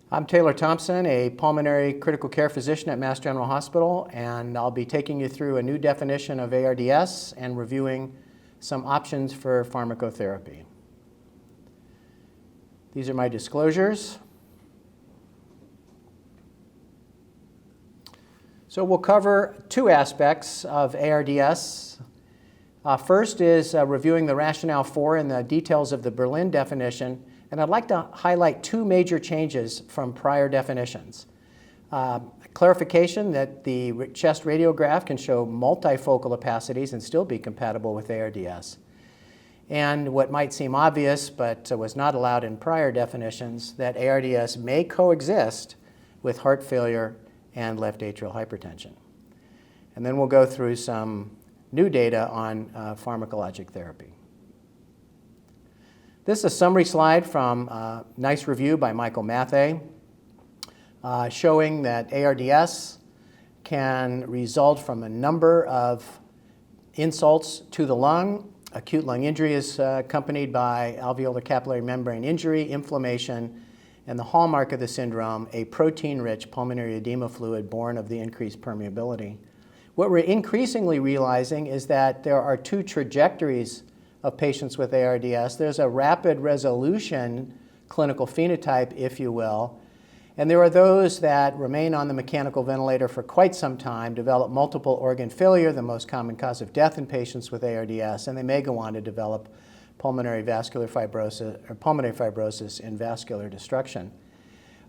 I'm Taylor Thompson, a pulmonary critical care physician at Mass General Hospital, and I'll be taking you through a new definition of ARDS and reviewing some options for pharmacotherapy. These are my disclosures. So we'll cover two aspects of ARDS. First is reviewing the rationale for and the details of the Berlin definition, and I'd like to highlight two major changes from prior definitions. Clarification that the chest radiograph can show multifocal opacities and still be compatible with ARDS. And what might seem obvious but was not allowed in prior definitions, that ARDS may coexist with heart failure and left atrial hypertension. And then we'll go through some new data on pharmacologic therapy. This is a summary slide from a nice review by Michael Mathey showing that ARDS can result from a number of insults to the lung. Acute lung injury is accompanied by alveolar capillary membrane injury, inflammation, and the hallmark of the syndrome, a protein-rich pulmonary edema fluid born of the increased permeability. What we're increasingly realizing is that there are two trajectories of patients with ARDS. There's a rapid resolution clinical phenotype, if you will, and there are those that remain on the mechanical ventilator for quite some time, develop multiple organ failure, the most common cause of death in patients with ARDS, and they may go on to develop pulmonary vascular fibrosis or pulmonary fibrosis and vascular destruction.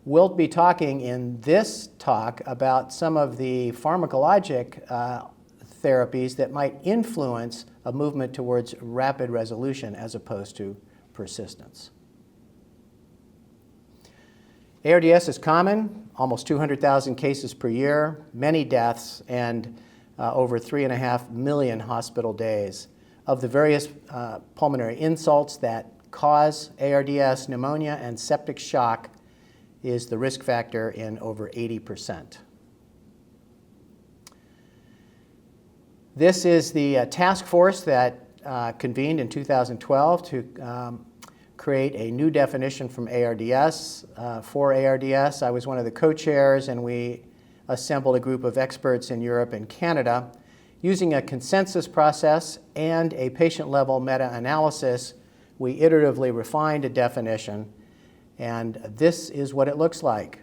We'll be talking in this talk about some of the pharmacologic therapies that might influence a movement towards rapid resolution as opposed to persistence. ARDS is common, almost 200,000 cases per year, many deaths, and over 3.5 million hospital days. Of the various pulmonary insults that cause ARDS, pneumonia and septic shock is the risk factor in over 80%. This is the task force that convened in 2012 to create a new definition from ARDS for ARDS. I was one of the co-chairs, and we assembled a group of experts in Europe and Canada. Using a consensus process and a patient-level meta-analysis, we iteratively refined a definition, and this is what it looks like.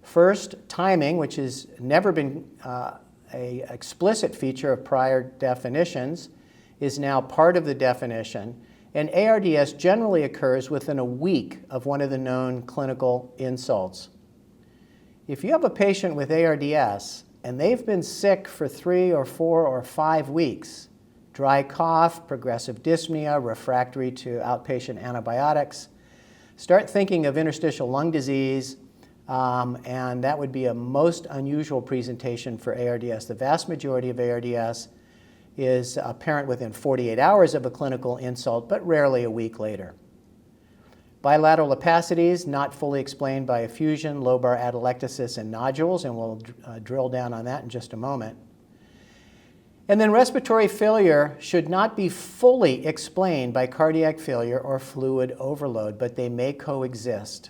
First, timing, which has never been an explicit feature of prior definitions, is now part of the definition, and ARDS generally occurs within a week of one of the known clinical insults. If you have a patient with ARDS and they've been sick for 3 or 4 or 5 weeks, dry cough, progressive dyspnea, refractory to outpatient antibiotics, start thinking of interstitial lung disease, and that would be a most unusual presentation for ARDS. The vast majority of ARDS is apparent within 48 hours of a clinical insult, but rarely a week later. Bilateral opacities, not fully explained by effusion, lobar atelectasis, and nodules, and we'll drill down on that in just a moment. And then respiratory failure should not be fully explained by cardiac failure or fluid overload, but they may coexist.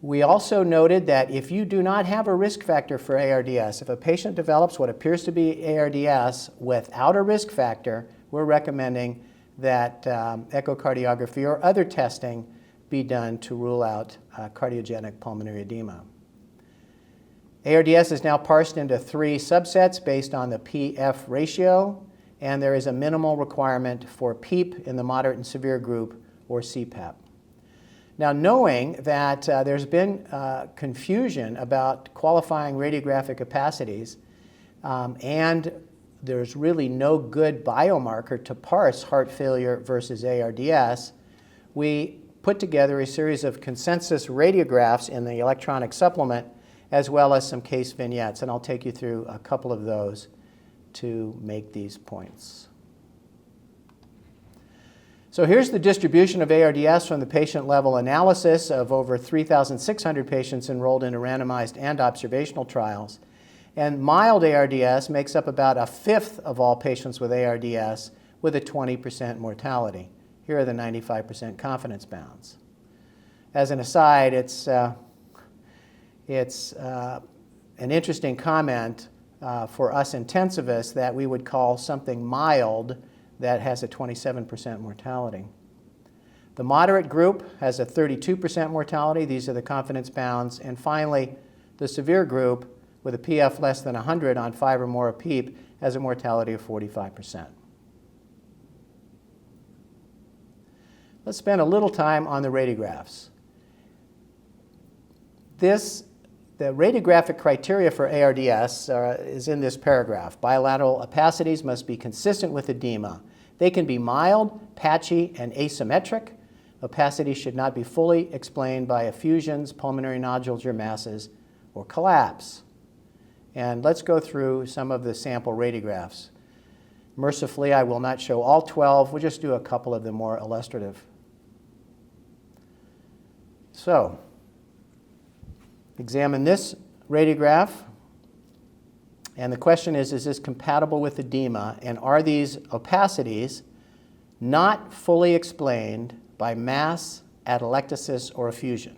We also noted that if you do not have a risk factor for ARDS, if a patient develops what appears to be ARDS without a risk factor, we're recommending that echocardiography or other testing be done to rule out cardiogenic pulmonary edema. ARDS is now parsed into 3 subsets based on the PF ratio, and there is a minimal requirement for PEEP in the moderate and severe group or CPAP. Now, knowing that there's been confusion about qualifying radiographic opacities, and there's really no good biomarker to parse heart failure versus ARDS, we put together a series of consensus radiographs in the electronic supplement, as well as some case vignettes, and I'll take you through a couple of those to make these points. So here's the distribution of ARDS from the patient-level analysis of over 3,600 patients enrolled in randomized and observational trials. And mild ARDS makes up about 1/5 of all patients with ARDS with a 20% mortality. Here are the 95% confidence bounds. as an aside, it's an interesting comment for us intensivists that we would call something mild that has a 27% mortality. The moderate group has a 32% mortality. These are the confidence bounds. And finally, the severe group with a PF less than 100 on 5 or more of PEEP has a mortality of 45%. Let's spend a little time on the radiographs. The radiographic criteria for ARDS is in this paragraph. Bilateral opacities must be consistent with edema. They can be mild, patchy, and asymmetric. Opacity should not be fully explained by effusions, pulmonary nodules or masses, or collapse. And let's go through some of the sample radiographs. Mercifully, I will not show all 12. We'll just do a couple of the more illustrative. So, examine this radiograph. And the question is this compatible with edema? And are these opacities not fully explained by mass, atelectasis, or effusion?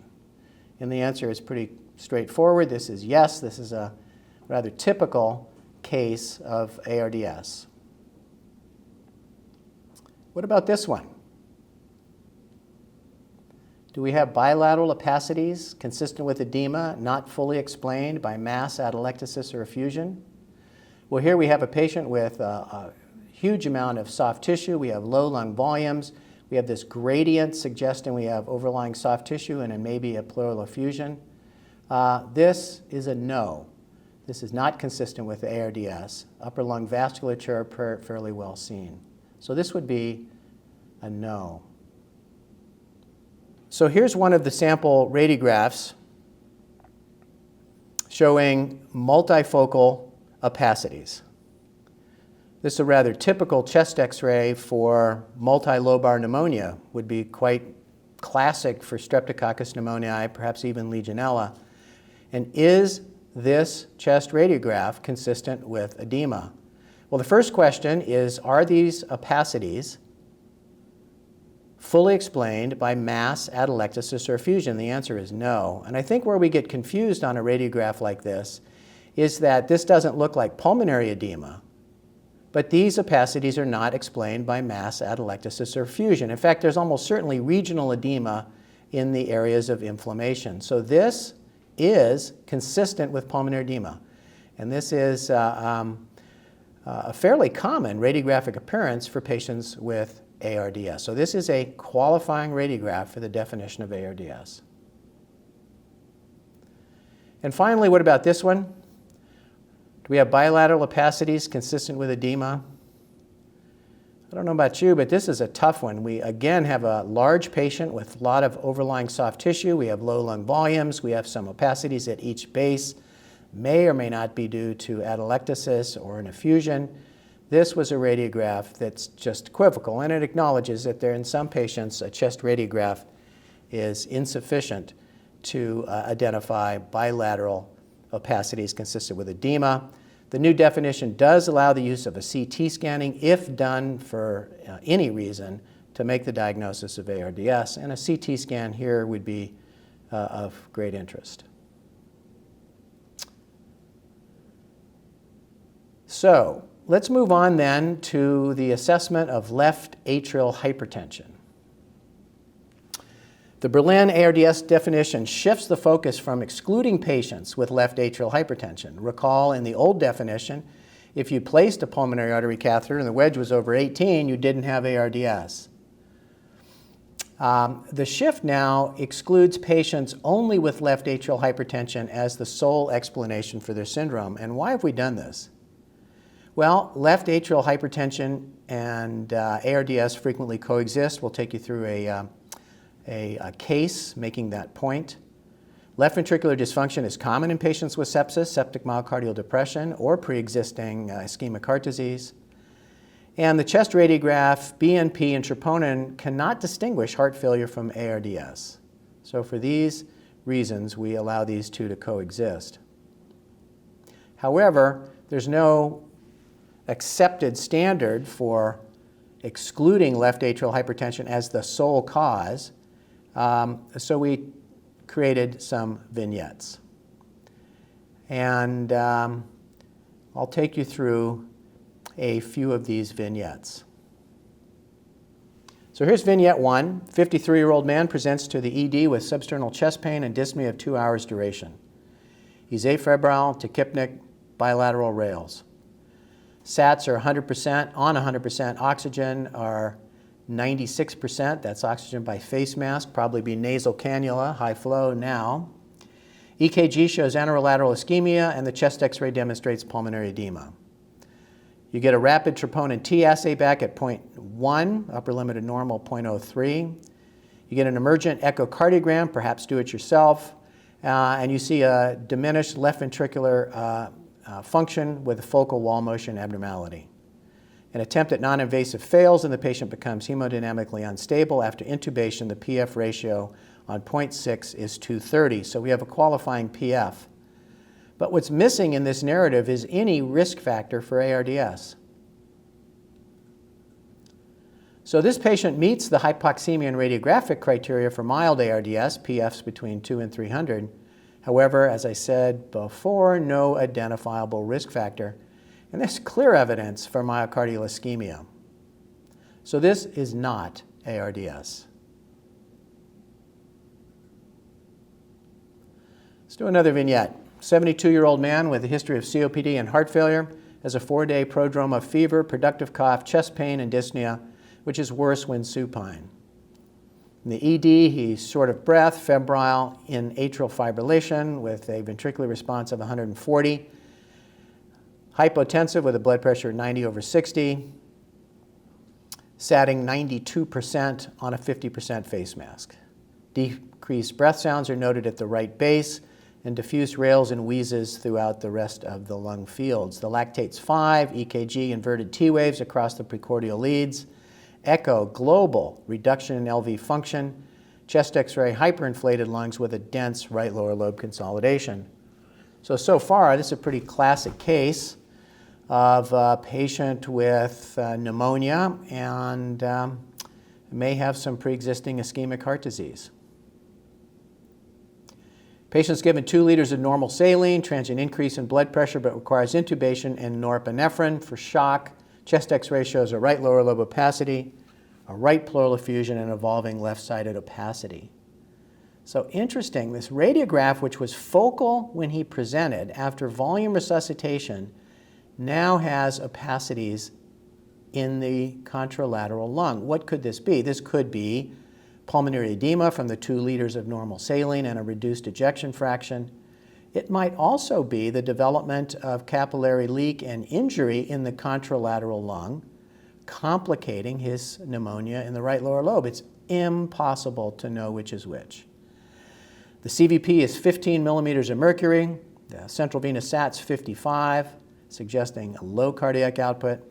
And the answer is pretty straightforward. This is yes. This is a rather typical case of ARDS. What about this one? Do we have bilateral opacities consistent with edema, not fully explained by mass, atelectasis, or effusion? Well, here we have a patient with a huge amount of soft tissue. We have low lung volumes. We have this gradient suggesting we have overlying soft tissue and maybe a pleural effusion. This is a no. This is not consistent with ARDS. Upper lung vasculature fairly well seen. So this would be a no. So here's one of the sample radiographs showing multifocal opacities. This is a rather typical chest X-ray for multilobar pneumonia, would be quite classic for Streptococcus pneumoniae, perhaps even Legionella. And is this chest radiograph consistent with edema? Well, the first question is, are these opacities fully explained by mass, atelectasis, or effusion? The answer is no. And I think where we get confused on a radiograph like this is that this doesn't look like pulmonary edema, but these opacities are not explained by mass, atelectasis, or effusion. In fact, there's almost certainly regional edema in the areas of inflammation. So this is consistent with pulmonary edema. And this is a fairly common radiographic appearance for patients with ARDS. So this is a qualifying radiograph for the definition of ARDS. And finally, what about this one? Do we have bilateral opacities consistent with edema? I don't know about you, but this is a tough one. We again have a large patient with a lot of overlying soft tissue. We have low lung volumes. We have some opacities at each base. May or may not be due to atelectasis or an effusion. This was a radiograph that's just equivocal, and it acknowledges that there in some patients a chest radiograph is insufficient to identify bilateral opacities consistent with edema. The new definition does allow the use of a CT scanning if done for any reason to make the diagnosis of ARDS, and a CT scan here would be of great interest. So let's move on then to the assessment of left atrial hypertension. The Berlin ARDS definition shifts the focus from excluding patients with left atrial hypertension. Recall in the old definition, if you placed a pulmonary artery catheter and the wedge was over 18, you didn't have ARDS. The shift now excludes patients only with left atrial hypertension as the sole explanation for their syndrome. And why have we done this? Well, left atrial hypertension and ARDS frequently coexist. We'll take you through a case making that point. Left ventricular dysfunction is common in patients with sepsis, septic myocardial depression, or pre-existing ischemic heart disease. And the chest radiograph, BNP, and troponin cannot distinguish heart failure from ARDS. So for these reasons, we allow these two to coexist. However, there's no accepted standard for excluding left atrial hypertension as the sole cause. So we created some vignettes. And I'll take you through a few of these vignettes. So here's vignette 1. 53-year-old man presents to the ED with substernal chest pain and dyspnea of 2 hours duration. He's afebrile, tachypnic, bilateral rales. SATs are 100%, on 100%. Oxygen are 96%. That's oxygen by face mask, probably be nasal cannula, high flow now. EKG shows anterolateral ischemia, and the chest X-ray demonstrates pulmonary edema. You get a rapid troponin T assay back at 0.1, upper limit of normal 0.03. You get an emergent echocardiogram, perhaps do it yourself, and you see a diminished left ventricular function with a focal wall motion abnormality. An attempt at non-invasive fails and the patient becomes hemodynamically unstable. After intubation, the PF ratio on 0.6 is 230, so we have a qualifying PF. But what's missing in this narrative is any risk factor for ARDS. So this patient meets the hypoxemia and radiographic criteria for mild ARDS, PFs between 2 and 300. However, as I said before, no identifiable risk factor. And there's clear evidence for myocardial ischemia. So this is not ARDS. Let's do another vignette. 72-year-old man with a history of COPD and heart failure has a 4-day prodrome of fever, productive cough, chest pain, and dyspnea, which is worse when supine. In the ED, he's short of breath, febrile, in atrial fibrillation with a ventricular response of 140, hypotensive with a blood pressure 90/60, satting 92% on a 50% face mask. Decreased breath sounds are noted at the right base, and diffuse rales and wheezes throughout the rest of the lung fields. The lactate's 5, EKG inverted T waves across the precordial leads, echo global reduction in LV function, chest X-ray hyperinflated lungs with a dense right lower lobe consolidation. So far, this is a pretty classic case of a patient with pneumonia and may have some pre-existing ischemic heart disease. Patient's given 2 liters of normal saline, transient increase in blood pressure, but requires intubation and norepinephrine for shock. Chest X-ray shows a right lower lobe opacity, a right pleural effusion, and evolving left-sided opacity. So interesting, this radiograph, which was focal when he presented after volume resuscitation, now has opacities in the contralateral lung. What could this be? This could be pulmonary edema from the 2 liters of normal saline and a reduced ejection fraction. It might also be the development of capillary leak and injury in the contralateral lung, complicating his pneumonia in the right lower lobe. It's impossible to know which is which. The CVP is 15 millimeters of mercury. The central venous SAT's 55, suggesting a low cardiac output.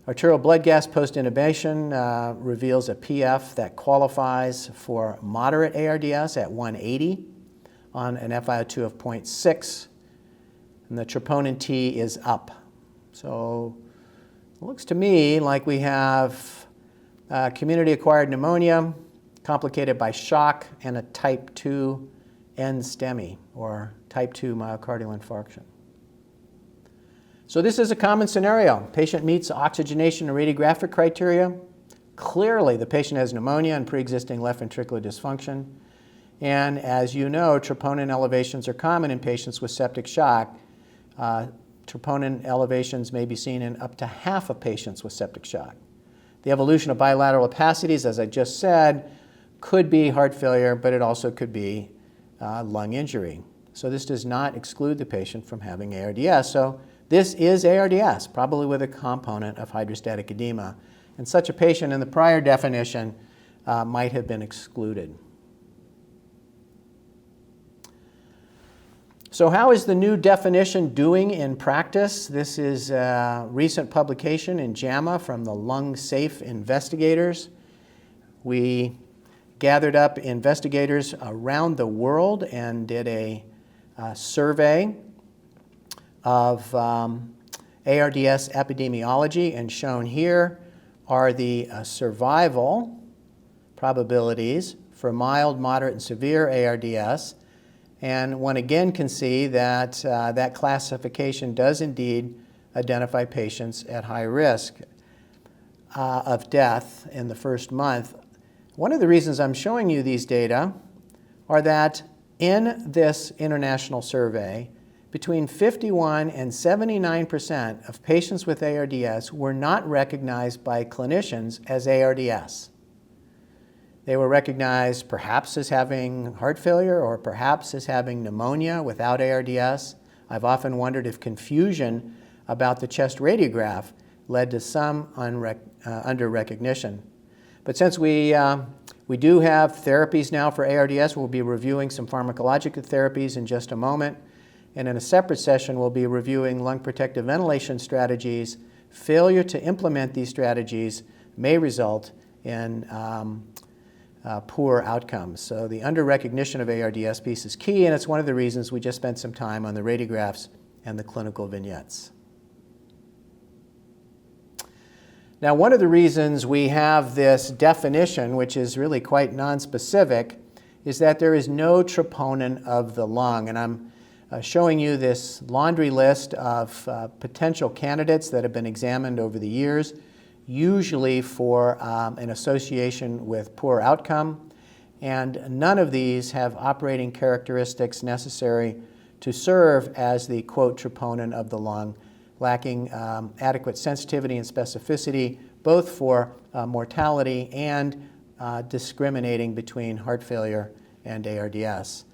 Arterial blood gas post-intubation reveals a PF that qualifies for moderate ARDS at 180 on an FiO2 of 0.6, and the troponin T is up. So it looks to me like we have community-acquired pneumonia complicated by shock and a type 2 NSTEMI, or type 2 myocardial infarction. So this is a common scenario. Patient meets oxygenation and radiographic criteria. Clearly, the patient has pneumonia and pre-existing left ventricular dysfunction. And as you know, troponin elevations are common in patients with septic shock. Troponin elevations may be seen in up to half of patients with septic shock. The evolution of bilateral opacities, as I just said, could be heart failure, but it also could be lung injury. So this does not exclude the patient from having ARDS. So this is ARDS, probably with a component of hydrostatic edema. And such a patient in the prior definition might have been excluded. So how is the new definition doing in practice? This is a recent publication in JAMA from the Lung Safe investigators. We gathered up investigators around the world and did a survey of ARDS epidemiology, and shown here are the survival probabilities for mild, moderate, and severe ARDS. And one again can see that that classification does indeed identify patients at high risk of death in the first month. One of the reasons I'm showing you these data are that in this international survey, between 51 and 79% of patients with ARDS were not recognized by clinicians as ARDS. They were recognized perhaps as having heart failure or perhaps as having pneumonia without ARDS. I've often wondered if confusion about the chest radiograph led to some under recognition. But since we do have therapies now for ARDS, we'll be reviewing some pharmacologic therapies in just a moment. And in a separate session, we'll be reviewing lung protective ventilation strategies. Failure to implement these strategies may result in poor outcomes. So the under-recognition of ARDS piece is key, and it's one of the reasons we just spent some time on the radiographs and the clinical vignettes. Now, one of the reasons we have this definition, which is really quite nonspecific, is that there is no troponin of the lung. And I'm showing you this laundry list of potential candidates that have been examined over the years, usually for an association with poor outcome. And none of these have operating characteristics necessary to serve as the, quote, troponin of the lung, lacking adequate sensitivity and specificity, both for mortality and discriminating between heart failure and ARDS.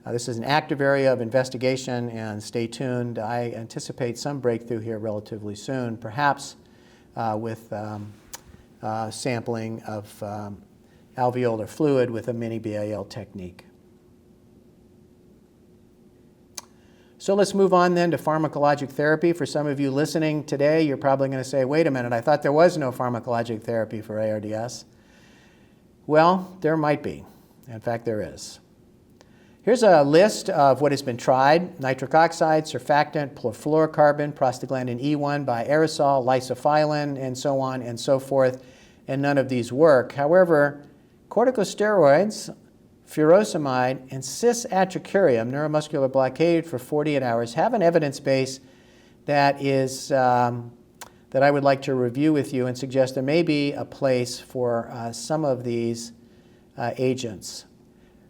This is an active area of investigation, and stay tuned. I anticipate some breakthrough here relatively soon, perhaps with sampling of alveolar fluid with a mini-BAL technique. So let's move on then to pharmacologic therapy. For some of you listening today, you're probably going to say, wait a minute, I thought there was no pharmacologic therapy for ARDS. Well, there might be. In fact, there is. Here's a list of what has been tried: nitric oxide, surfactant, perfluorocarbon, prostaglandin E1 by aerosol, lysophilin, and so on and so forth, and none of these work. However, corticosteroids, furosemide, and cis-atracurium, neuromuscular blockade for 48 hours, have an evidence base that is that I would like to review with you and suggest there may be a place for some of these agents.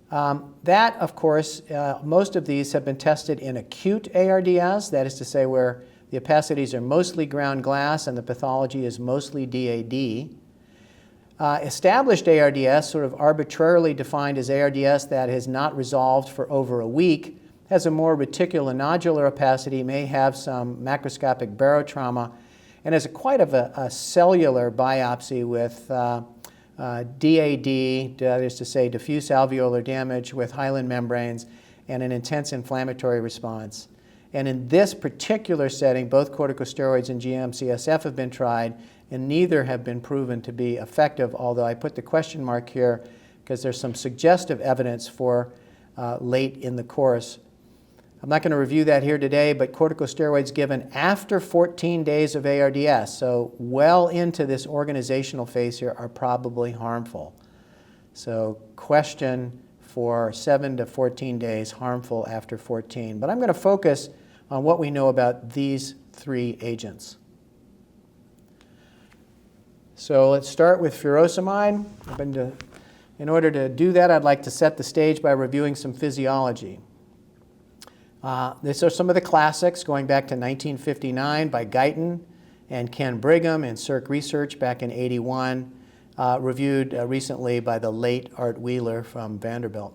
That, of course, most of these have been tested in acute ARDS, that is to say where the opacities are mostly ground glass and the pathology is mostly DAD. Established ARDS, sort of arbitrarily defined as ARDS that has not resolved for over a week, has a more reticulonodular opacity, may have some macroscopic barotrauma, and has quite a cellular biopsy with DAD, that is to say diffuse alveolar damage with hyaline membranes, and an intense inflammatory response. And in this particular setting, both corticosteroids and GM-CSF have been tried, and neither have been proven to be effective, although I put the question mark here because there's some suggestive evidence for late in the course. I'm not going to review that here today, but corticosteroids given after 14 days of ARDS, so well into this organizational phase here, are probably harmful. So question for 7 to 14 days, harmful after 14. But I'm going to focus on what we know about these three agents. So let's start with furosemide. In order to do that, I'd like to set the stage by reviewing some physiology. These are some of the classics going back to 1959 by Guyton and Ken Brigham and Circ Research back in '81, reviewed recently by the late Art Wheeler from Vanderbilt.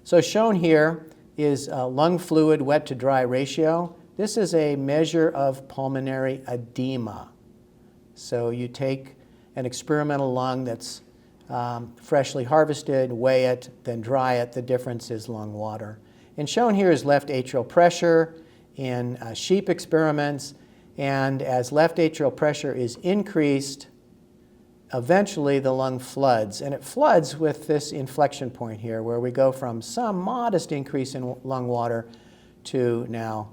So shown here is lung fluid wet to dry ratio. This is a measure of pulmonary edema. So you take an experimental lung that's freshly harvested, weigh it, then dry it. The difference is lung water. And shown here is left atrial pressure in sheep experiments. And as left atrial pressure is increased, eventually the lung floods. And it floods with this inflection point here, where we go from some modest increase in lung water to now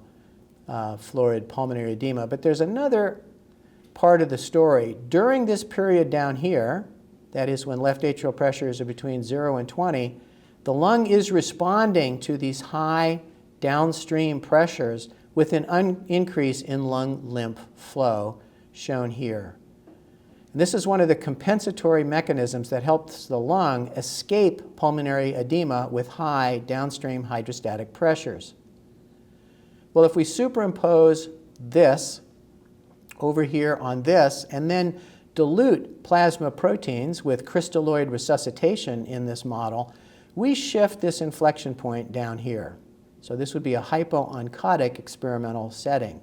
florid pulmonary edema. But there's another part of the story. During this period down here, that is when left atrial pressures are between 0 and 20, the lung is responding to these high downstream pressures with an increase in lung lymph flow, shown here. And this is one of the compensatory mechanisms that helps the lung escape pulmonary edema with high downstream hydrostatic pressures. Well, if we superimpose this over here on this and then dilute plasma proteins with crystalloid resuscitation in this model, we shift this inflection point down here. So this would be a hypooncotic experimental setting.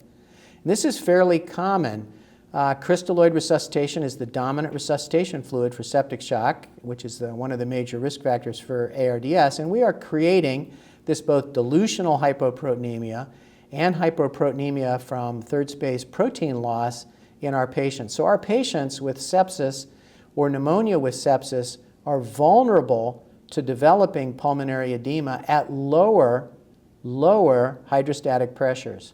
And this is fairly common. Crystalloid resuscitation is the dominant resuscitation fluid for septic shock, which is one of the major risk factors for ARDS. And we are creating this both dilutional hypoproteinemia and hypoproteinemia from third space protein loss in our patients. So our patients with sepsis or pneumonia with sepsis are vulnerable to developing pulmonary edema at lower hydrostatic pressures.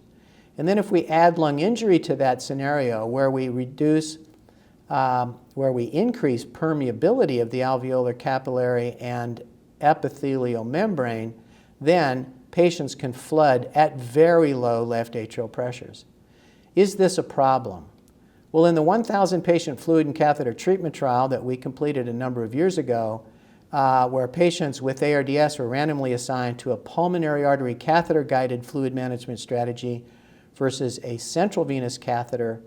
And then if we add lung injury to that scenario where we increase permeability of the alveolar capillary and epithelial membrane, then patients can flood at very low left atrial pressures. Is this a problem? Well, in the 1,000 patient fluid and catheter treatment trial that we completed a number of years ago, where patients with ARDS were randomly assigned to a pulmonary artery catheter-guided fluid management strategy versus a central venous catheter.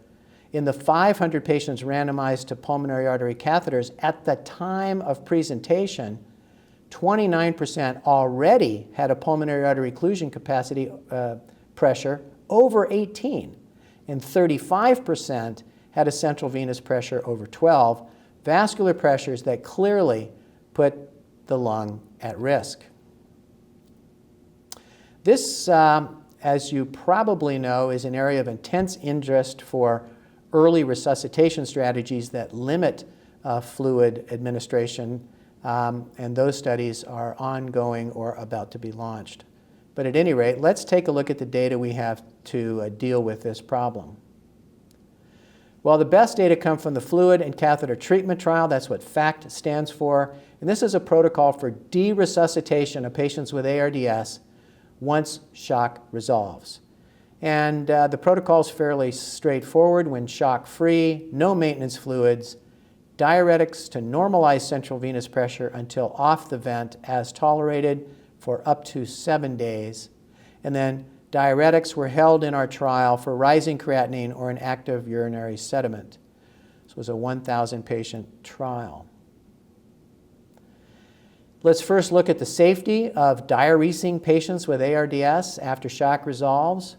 In the 500 patients randomized to pulmonary artery catheters, at the time of presentation, 29% already had a pulmonary artery occlusion capacity pressure over 18, and 35% had a central venous pressure over 12, vascular pressures that clearly put the lung at risk. This, as you probably know, is an area of intense interest for early resuscitation strategies that limit fluid administration, and those studies are ongoing or about to be launched. But at any rate, let's take a look at the data we have to deal with this problem. Well, the best data come from the fluid and catheter treatment trial. That's what FACT stands for. And this is a protocol for de-resuscitation of patients with ARDS once shock resolves. And the protocol is fairly straightforward. When shock-free, no maintenance fluids, diuretics to normalize central venous pressure until off the vent as tolerated for up to 7 days. And then diuretics were held in our trial for rising creatinine or an active urinary sediment. This was a 1,000 patient trial. Let's first look at the safety of diuresing patients with ARDS after shock resolves.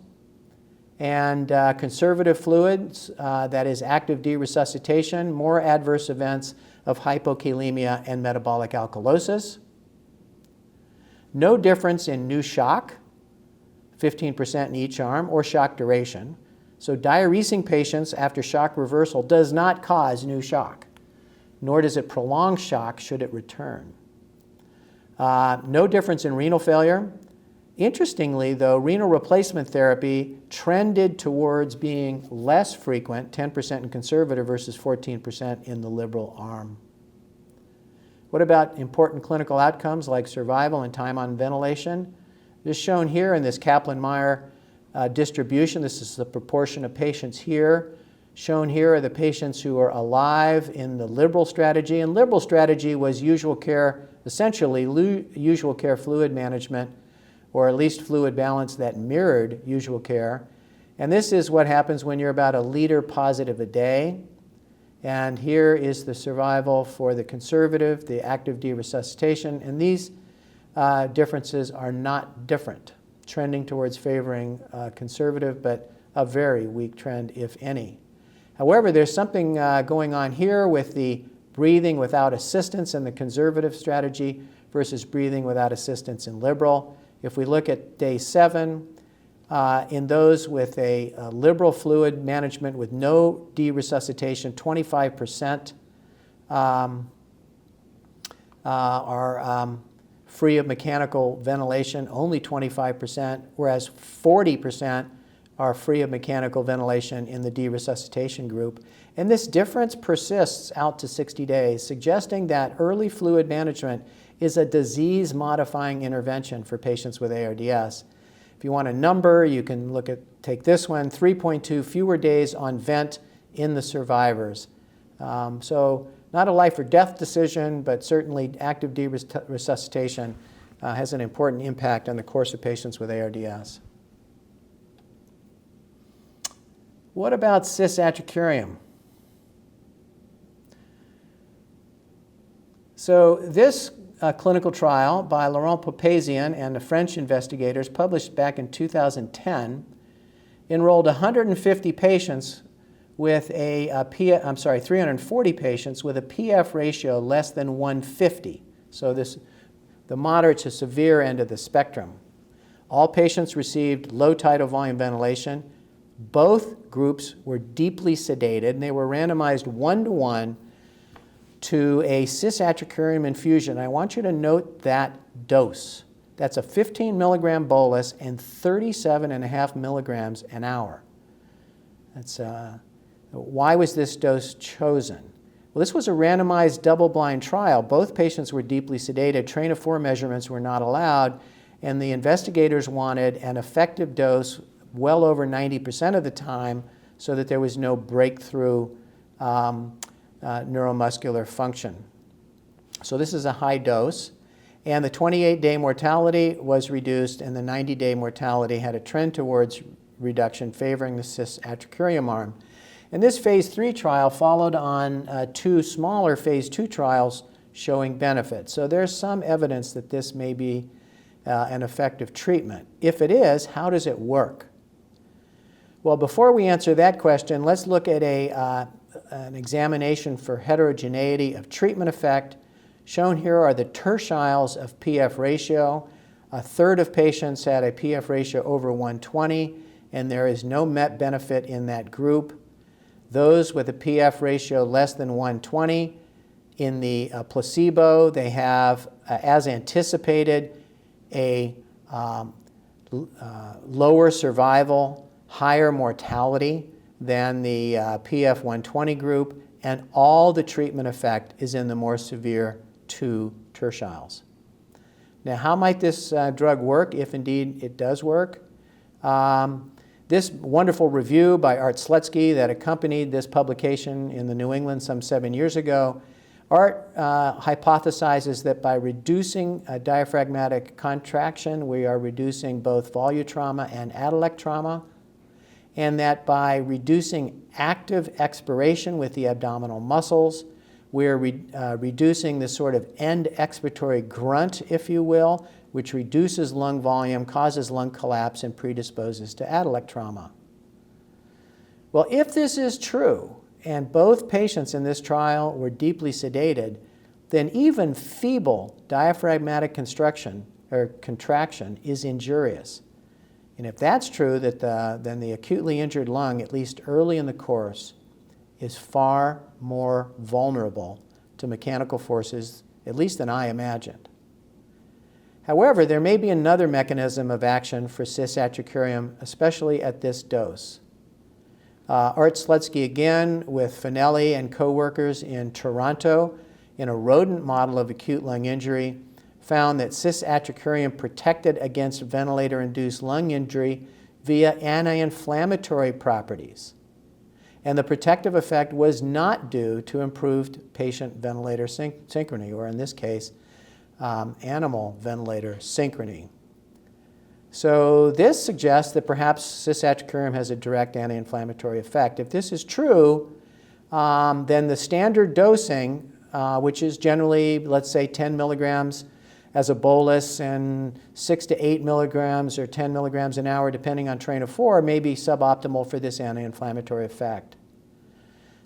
And conservative fluids, that is active de-resuscitation, more adverse events of hypokalemia and metabolic alkalosis. No difference in new shock, 15% in each arm, or shock duration. So diuresing patients after shock reversal does not cause new shock, nor does it prolong shock should it return. No difference in renal failure. Interestingly, though, renal replacement therapy trended towards being less frequent, 10% in conservative versus 14% in the liberal arm. What about important clinical outcomes like survival and time on ventilation? This is shown here in this Kaplan-Meier distribution. This is the proportion of patients here. Shown here are the patients who are alive in the liberal strategy. And liberal strategy was usual care, essentially usual care fluid management, or at least fluid balance that mirrored usual care. And this is what happens when you're about 1 liter positive a day. And here is the survival for the conservative, the active de-resuscitation. And these differences are not different, trending towards favoring conservative, but a very weak trend, if any. However, there's something going on here with the breathing without assistance in the conservative strategy versus breathing without assistance in liberal. If we look at day 7, in those with a liberal fluid management with no de-resuscitation, 25% are free of mechanical ventilation, only 25%, whereas 40% are free of mechanical ventilation in the de-resuscitation group. And this difference persists out to 60 days, suggesting that early fluid management is a disease-modifying intervention for patients with ARDS. If you want a number, you can take this one, 3.2 fewer days on vent in the survivors. So not a life or death decision, but certainly active resuscitation has an important impact on the course of patients with ARDS. What about cisatracurium? So this clinical trial by Laurent Papazian and the French investigators, published back in 2010, enrolled 150 patients with 340 patients with a PF ratio less than 150. So the moderate to severe end of the spectrum. All patients received low tidal volume ventilation. Both groups were deeply sedated, and they were randomized 1-to-1 to a cisatracurium infusion. I want you to note that dose. That's a 15 milligram bolus and 37.5 milligrams an hour. Why was this dose chosen? Well, this was a randomized double-blind trial. Both patients were deeply sedated. Train of 4 measurements were not allowed, and the investigators wanted an effective dose well over 90% of the time so that there was no breakthrough neuromuscular function. So this is a high dose, and the 28-day mortality was reduced, and the 90-day mortality had a trend towards reduction favoring the cisatracurium arm. And this phase 3 trial followed on 2 smaller phase 2 trials showing benefit. So there's some evidence that this may be an effective treatment. If it is, how does it work? Well, before we answer that question, let's look at an examination for heterogeneity of treatment effect. Shown here are the tertiles of PF ratio. A third of patients had a PF ratio over 120, and there is no MET benefit in that group. Those with a PF ratio less than 120, in the placebo, they have, as anticipated, a lower survival, higher mortality than the PF 120 group, and all the treatment effect is in the more severe 2 tertiles. Now, how might this drug work, if indeed it does work? This wonderful review by Art Slutsky that accompanied this publication in the New England some 7 years ago, Art hypothesizes that by reducing diaphragmatic contraction, we are reducing both volutrauma and attalec trauma, and that by reducing active expiration with the abdominal muscles, we're reducing the sort of end expiratory grunt, if you will, which reduces lung volume, causes lung collapse, and predisposes to attalec trauma. Well, if this is true, and both patients in this trial were deeply sedated, then even feeble diaphragmatic contraction is injurious. And if that's true, then the acutely injured lung, at least early in the course, is far more vulnerable to mechanical forces, at least than I imagined. However, there may be another mechanism of action for cisatracurium, especially at this dose. Art Slutsky, again, with Finelli and co-workers in Toronto, in a rodent model of acute lung injury, found that cisatracurium protected against ventilator-induced lung injury via anti-inflammatory properties. And the protective effect was not due to improved patient ventilator synchrony, or in this case, animal ventilator synchrony. So this suggests that perhaps cisatracurium has a direct anti-inflammatory effect. If this is true, then the standard dosing, which is generally, let's say, 10 milligrams as a bolus and 6 to 8 milligrams or 10 milligrams an hour, depending on train of 4, may be suboptimal for this anti-inflammatory effect.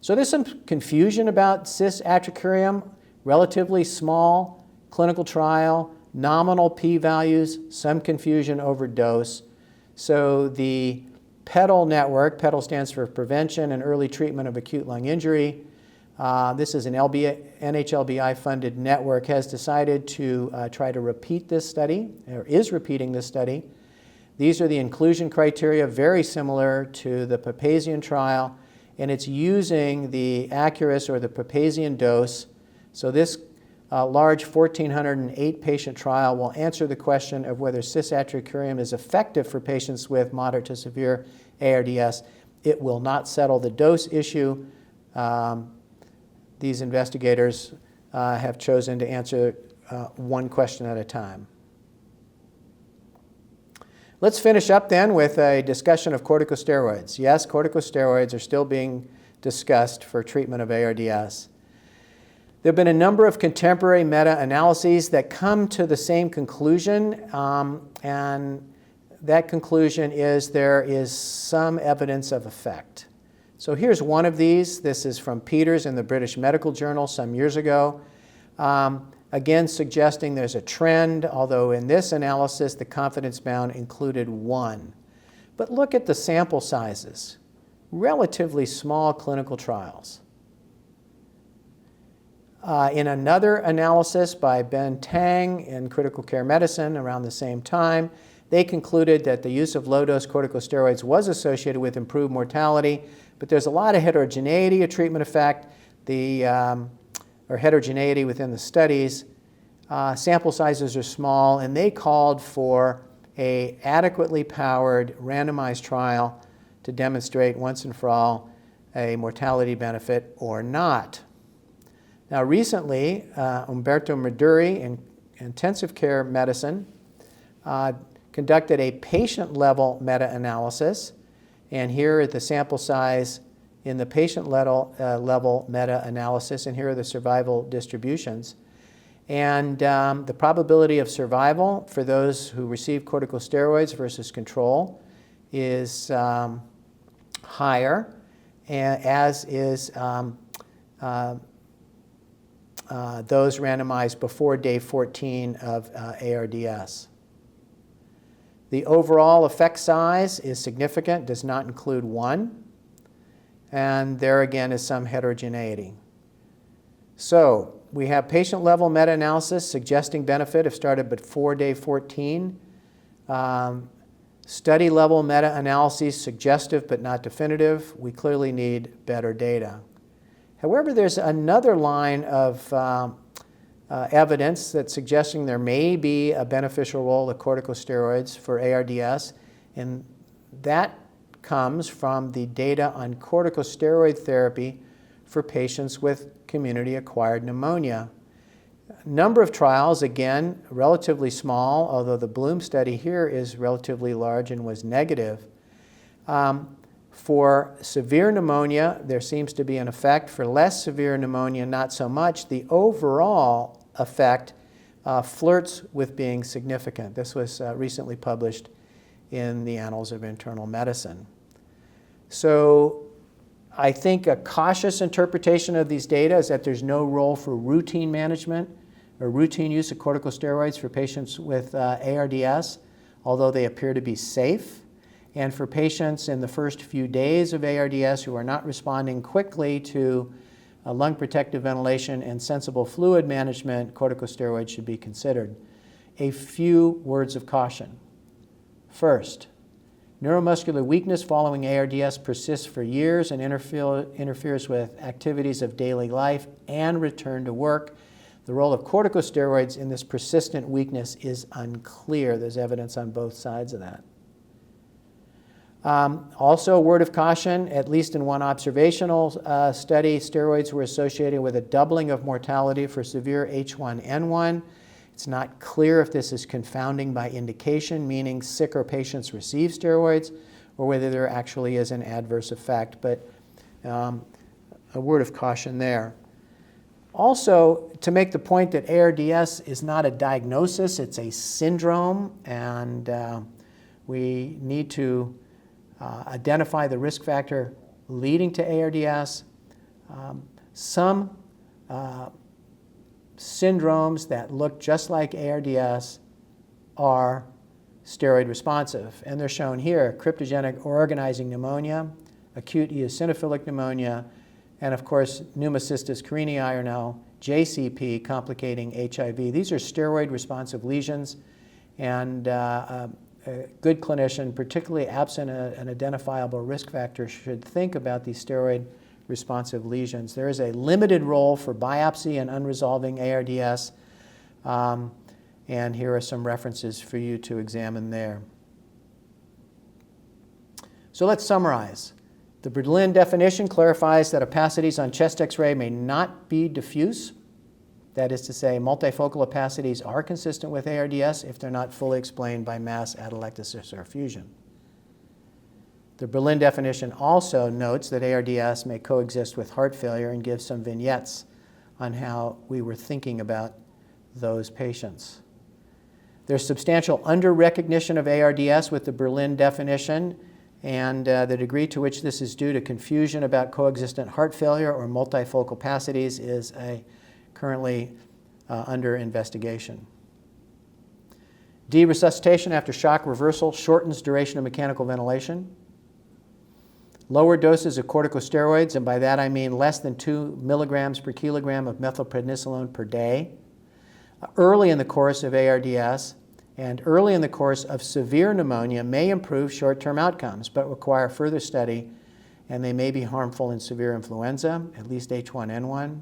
So there's some confusion about cisatracurium, relatively small clinical trial, nominal p-values, some confusion over dose. So the PEDAL network, PEDAL stands for Prevention and Early Treatment of Acute Lung Injury. This is an NHLBI-funded network, has decided to try to repeat this study, or is repeating this study. These are the inclusion criteria, very similar to the Papazian trial, and it's using the Accurus or the Papazian dose. So this large 1,408 patient trial will answer the question of whether cisatracurium is effective for patients with moderate to severe ARDS. It will not settle the dose issue. These investigators have chosen to answer one question at a time. Let's finish up then with a discussion of corticosteroids. Yes, corticosteroids are still being discussed for treatment of ARDS. There have been a number of contemporary meta-analyses that come to the same conclusion, and that conclusion is there is some evidence of effect. So here's one of these. This is from Peters in the British Medical Journal some years ago. Again, suggesting there's a trend, although in this analysis the confidence bound included 1. But look at the sample sizes. Relatively small clinical trials. In another analysis by Ben Tang in Critical Care Medicine around the same time, they concluded that the use of low-dose corticosteroids was associated with improved mortality, but there's a lot of heterogeneity of treatment effect, or heterogeneity within the studies. Sample sizes are small, and they called for an adequately powered randomized trial to demonstrate once and for all a mortality benefit or not. Now recently, Umberto Meduri in Intensive Care Medicine conducted a patient-level meta-analysis, and here are the sample size in the patient-level meta-analysis, and here are the survival distributions. And the probability of survival for those who receive corticosteroids versus control is higher, as is those randomized before day 14 of ARDS. The overall effect size is significant, does not include 1. And there again is some heterogeneity. So we have patient-level meta-analysis suggesting benefit if started before day 14. Study-level meta-analyses suggestive but not definitive. We clearly need better data. However, there's another line of evidence that's suggesting there may be a beneficial role of corticosteroids for ARDS, and that comes from the data on corticosteroid therapy for patients with community-acquired pneumonia. Number of trials, again, relatively small, although the Bloom study here is relatively large and was negative. For severe pneumonia, there seems to be an effect. For less severe pneumonia, not so much. The overall effect flirts with being significant. This was recently published in the Annals of Internal Medicine. So I think a cautious interpretation of these data is that there's no role for routine management or routine use of corticosteroids for patients with ARDS, although they appear to be safe. And for patients in the first few days of ARDS who are not responding quickly to lung protective ventilation and sensible fluid management, corticosteroids should be considered. A few words of caution. First, neuromuscular weakness following ARDS persists for years and interferes with activities of daily life and return to work. The role of corticosteroids in this persistent weakness is unclear. There's evidence on both sides of that. Also, a word of caution, at least in one observational study, steroids were associated with a doubling of mortality for severe H1N1. It's not clear if this is confounding by indication, meaning sicker patients receive steroids, or whether there actually is an adverse effect, but a word of caution there. Also, to make the point that ARDS is not a diagnosis, it's a syndrome, and we need to identify the risk factor leading to ARDS. Some syndromes that look just like ARDS are steroid responsive, and they're shown here: cryptogenic organizing pneumonia, acute eosinophilic pneumonia, and of course pneumocystis carinii, or now JCP, complicating HIV. These are steroid responsive lesions, and a good clinician, particularly absent an identifiable risk factor, should think about these steroid-responsive lesions. There is a limited role for biopsy and unresolving ARDS, and here are some references for you to examine there. So let's summarize. The Berlin definition clarifies that opacities on chest X-ray may not be diffuse. That is to say, multifocal opacities are consistent with ARDS if they're not fully explained by mass atelectasis or fusion. The Berlin definition also notes that ARDS may coexist with heart failure and gives some vignettes on how we were thinking about those patients. There's substantial under-recognition of ARDS with the Berlin definition, and the degree to which this is due to confusion about coexistent heart failure or multifocal opacities is currently under investigation. Resuscitation after shock reversal shortens duration of mechanical ventilation. Lower doses of corticosteroids, and by that I mean less than 2 milligrams per kilogram of methylprednisolone per day, early in the course of ARDS and early in the course of severe pneumonia may improve short-term outcomes, but require further study, and they may be harmful in severe influenza, at least H1N1.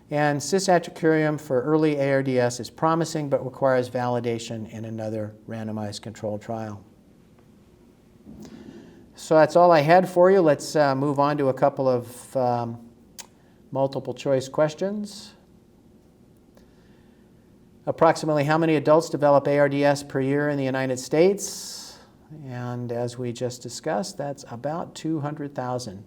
And cisatracurium for early ARDS is promising, but requires validation in another randomized controlled trial. So that's all I had for you. Let's move on to a couple of multiple choice questions. Approximately how many adults develop ARDS per year in the United States? And as we just discussed, that's about 200,000,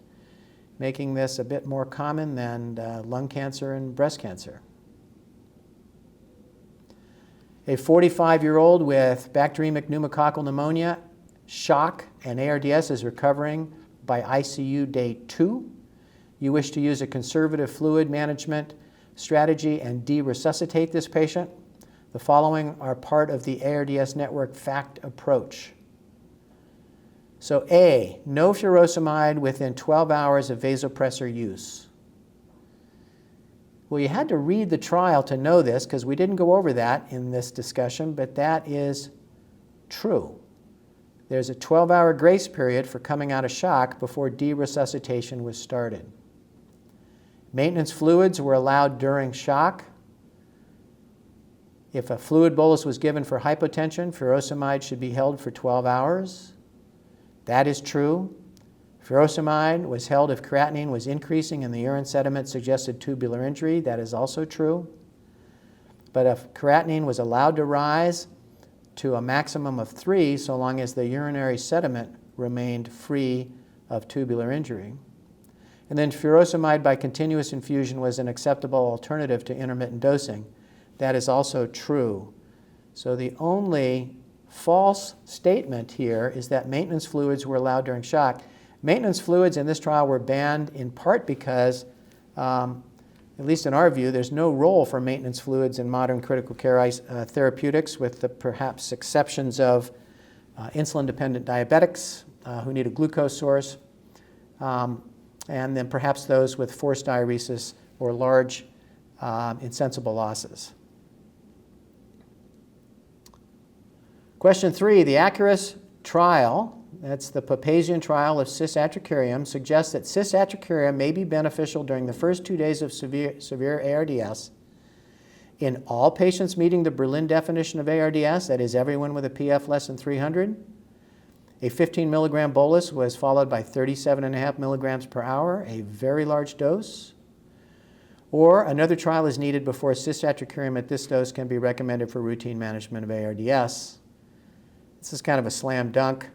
making this a bit more common than lung cancer and breast cancer. A 45-year-old with bacteremic pneumococcal pneumonia, shock, and ARDS is recovering by ICU day 2. You wish to use a conservative fluid management strategy and de-resuscitate this patient. The following are part of the ARDS Network FACT approach. So A, no furosemide within 12 hours of vasopressor use. Well, you had to read the trial to know this because we didn't go over that in this discussion, but that is true. There's a 12-hour grace period for coming out of shock before de-resuscitation was started. Maintenance fluids were allowed during shock. If a fluid bolus was given for hypotension, furosemide should be held for 12 hours. That is true. Furosemide was held if creatinine was increasing and the urine sediment suggested tubular injury. That is also true. But if creatinine was allowed to rise to a maximum of 3 so long as the urinary sediment remained free of tubular injury. And then furosemide by continuous infusion was an acceptable alternative to intermittent dosing. That is also true. So the only false statement here is that maintenance fluids were allowed during shock. Maintenance fluids in this trial were banned in part because, at least in our view, there's no role for maintenance fluids in modern critical care therapeutics, with the perhaps exceptions of insulin-dependent diabetics who need a glucose source, and then perhaps those with forced diuresis or large insensible losses. Question 3, the Acuris trial, that's the Papazian trial of cisatracurium, suggests that cisatracurium may be beneficial during the first 2 days of severe ARDS in all patients meeting the Berlin definition of ARDS, that is everyone with a PF less than 300. A 15 milligram bolus was followed by 37.5 milligrams per hour, a very large dose. Or another trial is needed before cisatracurium at this dose can be recommended for routine management of ARDS. This is kind of a slam dunk.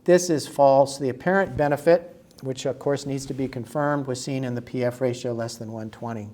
This is false. The apparent benefit, which of course needs to be confirmed, was seen in the PF ratio less than 120.